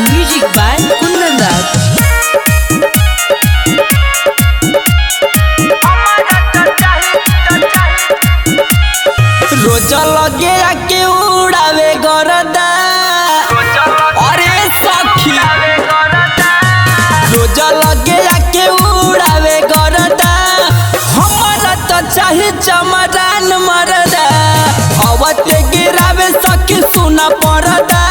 Music by Kundan Das. रोज लगे के उड़ावे गरदा अरे सखी रोज लगे के उड़ावे गरदा हमारा तो चाहे चमरान मरदा अवते गिरावे सखी सुना पड़दा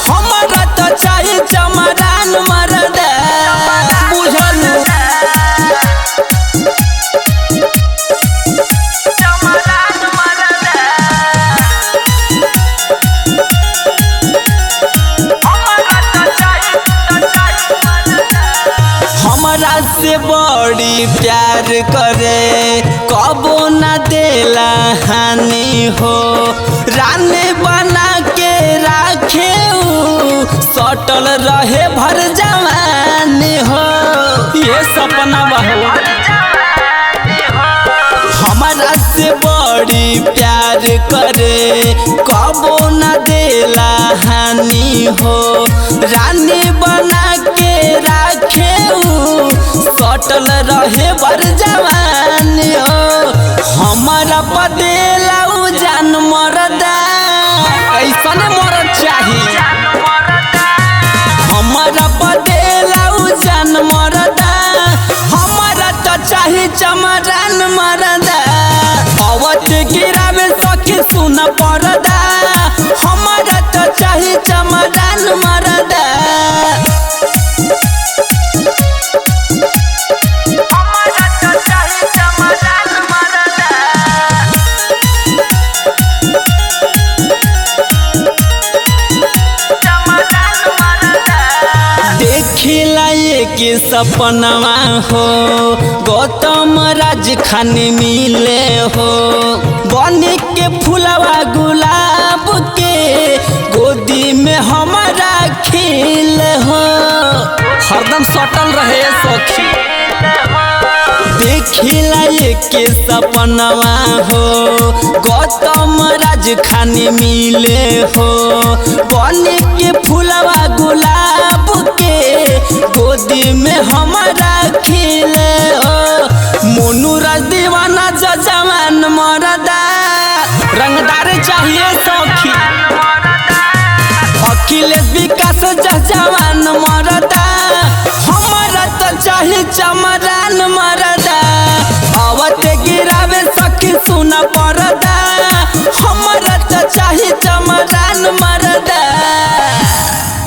हमारा तो चाहे चमरान मरदा बुझल हमरा से बड़ी प्यार करे कबो न देला हानि हो रानी बना के राखे सटल रहे भर जवानी हो ये सपना बहु हमरा से बड़ी प्यार करे कबो न देला हानि हो रानी बना के राखे सटल रहे बर जवानी हो हमारा बदेला जान मरदा ऐसन मरद चाहिए हमारा बदेला जान मरदा हमारा तो चाहे चमरान मरदा अवत गिरावे सखी सुन पड़दा हमारा तो चाहे चमरान मरदा देखिला के सपनवा हो गौतम राज खाने मिले हो बनी के फुलवा गुलाब के गोदी में हमारा खिल हो हरदम सटल रहे सखी देखिला के सपनवा हो गौतम राज खाने मिले हो बनी के फुलवा गुलाब के गोदी में हमारा खिले हो मोनू राज दीवाना जवान मरदा रंगदार चाहिए सखी अखिलेश विकास जवान मरदा हमारा तो चाहे चमरान मरदा अवते गिरावे सखी सुना पड़दा हमारा तो चाहे चमरान मरदा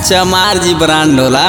चमार जी ब्रांड होला।